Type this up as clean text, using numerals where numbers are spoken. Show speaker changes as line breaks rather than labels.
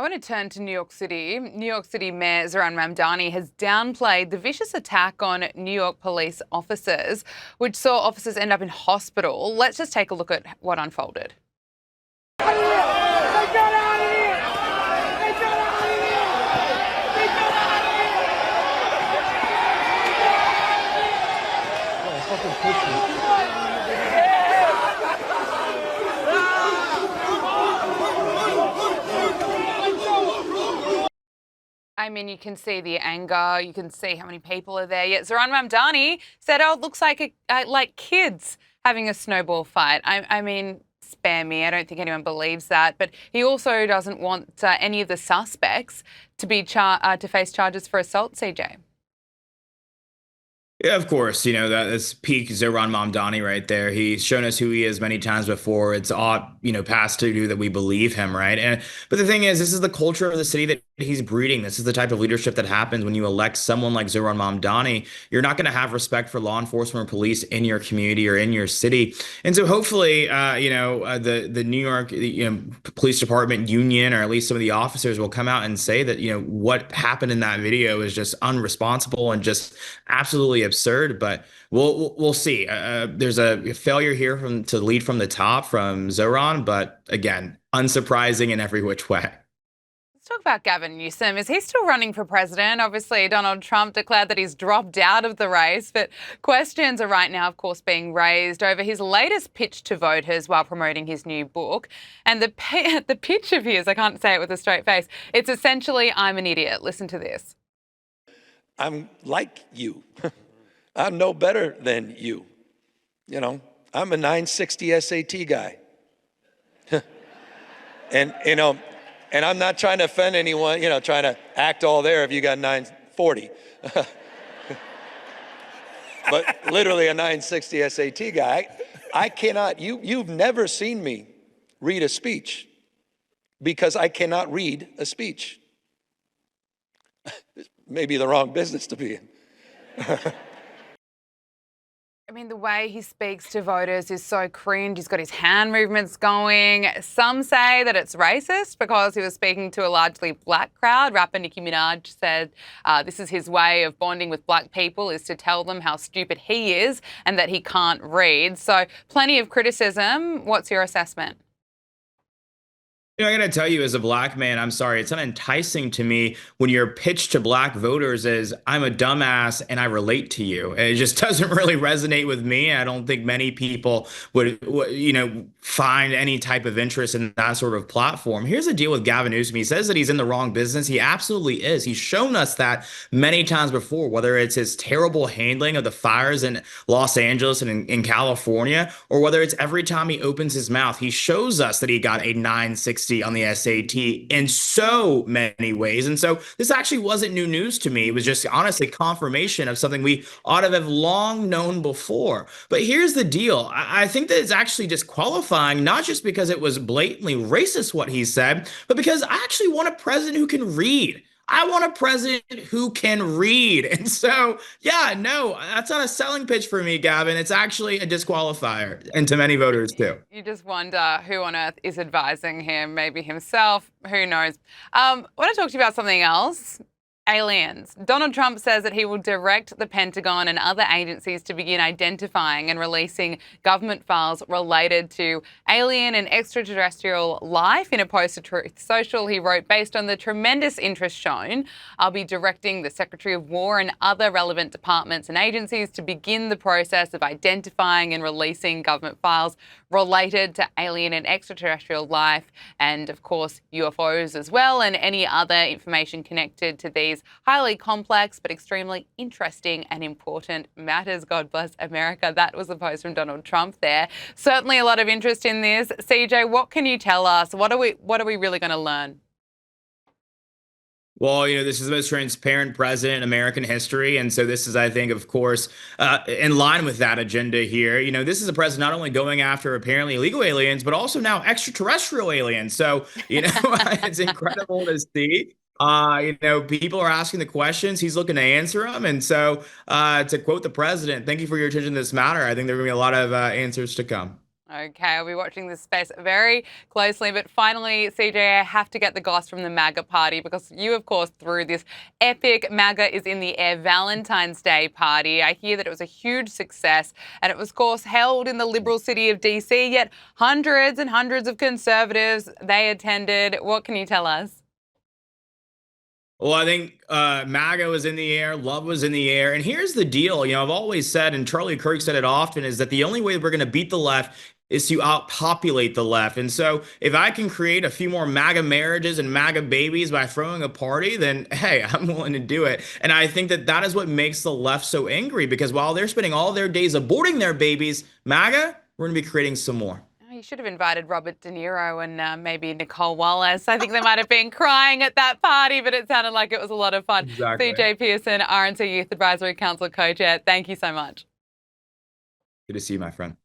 want to turn to New York City. New York City Mayor Zohran Mamdani has downplayed the vicious attack on New York police officers, which saw officers end up in hospital. Let's just take a look at what unfolded. I mean, you can see the anger, you can see how many people are there. Yet Zohran Mamdani said, oh, it looks like like kids having a snowball fight. I mean, spare me, I don't think anyone believes that. But he also doesn't want any of the suspects to be to face charges for assault, CJ.
Yeah, of course. That's peak Zohran Mamdani right there. He's shown us who he is many times before. It's ought, past due that we believe him, right? But the thing is, this is the culture of the city that he's breeding. This is the type of leadership that happens when you elect someone like Zohran Mamdani. You're not going to have respect for law enforcement or police in your community or in your city. And so hopefully, the New York Police Department union, or at least some of the officers, will come out and say that, what happened in that video is just unresponsible and just absolutely absurd. But we'll see. There's a failure here to lead from the top from Zohran, but again, unsurprising in every which way.
Let's talk about Gavin Newsom. Is he still running for president? Obviously, Donald Trump declared that he's dropped out of the race, but questions are right now, of course, being raised over his latest pitch to voters while promoting his new book. And the pitch of his, I can't say it with a straight face, it's essentially, I'm an idiot. Listen to this.
I'm like you. I'm no better than you. I'm a 960 SAT guy. And I'm not trying to offend anyone, trying to act all there if you got 940. But literally a 960 SAT guy. I cannot, you've never seen me read a speech because I cannot read a speech. Maybe the wrong business to be in.
I mean, the way he speaks to voters is so cringe. He's got his hand movements going. Some say that it's racist because he was speaking to a largely black crowd. Rapper Nicki Minaj said this is his way of bonding with black people, is to tell them how stupid he is and that he can't read. So plenty of criticism. What's your assessment?
I got to tell you, as a black man, I'm sorry, it's unenticing to me when your pitch to black voters is, I'm a dumbass and I relate to you. It just doesn't really resonate with me. I don't think many people would find any type of interest in that sort of platform. Here's the deal with Gavin Newsom. He says that he's in the wrong business. He absolutely is. He's shown us that many times before, whether it's his terrible handling of the fires in Los Angeles and in California, or whether it's every time he opens his mouth, he shows us that he got a 960 on the SAT in so many ways. And so this actually wasn't new news to me. It was just honestly confirmation of something we ought to have long known before. But here's the deal. I think that it's actually disqualifying, not just because it was blatantly racist what he said, but because I actually want a president who can read. I want a president who can read. And so, yeah, no, that's not a selling pitch for me, Gavin. It's actually a disqualifier, and to many voters too.
You just wonder who on earth is advising him, maybe himself, who knows. I want to talk to you about something else. Aliens. Donald Trump says that he will direct the Pentagon and other agencies to begin identifying and releasing government files related to alien and extraterrestrial life. In a post to Truth Social, he wrote, based on the tremendous interest shown, I'll be directing the Secretary of War and other relevant departments and agencies to begin the process of identifying and releasing government files related to alien and extraterrestrial life, and of course UFOs as well, and any other information connected to these highly complex but extremely interesting and important matters. God bless America. That was a post from Donald Trump there. Certainly a lot of interest in this. CJ, what can you tell us? What are we really going to learn?
Well, this is the most transparent president in American history. And so this is, I think, of course, in line with that agenda here. This is a president not only going after apparently illegal aliens, but also now extraterrestrial aliens. So, it's incredible to see. People are asking the questions. He's looking to answer them. And so to quote the president, thank you for your attention to this matter. I think there are going to be a lot of answers to come.
Okay, I'll be watching this space very closely. But finally, CJ, I have to get the goss from the MAGA party because you, of course, threw this epic MAGA is in the air Valentine's Day party. I hear that it was a huge success and it was, of course, held in the liberal city of DC, yet hundreds and hundreds of conservatives, they attended. What can you tell us?
Well, I think MAGA was in the air, love was in the air. And here's the deal. I've always said, and Charlie Kirk said it often, is that the only way we're going to beat the left is to outpopulate the left. And so if I can create a few more MAGA marriages and MAGA babies by throwing a party, then hey, I'm willing to do it. And I think that that is what makes the left so angry, because while they're spending all their days aborting their babies, MAGA, we're going to be creating some more.
You should have invited Robert De Niro and maybe Nicole Wallace. I think they might have been crying at that party, but it sounded like it was a lot of fun.
Exactly.
CJ Pearson, RNC Youth Advisory Council co-chair, thank you so much.
Good to see you, my friend.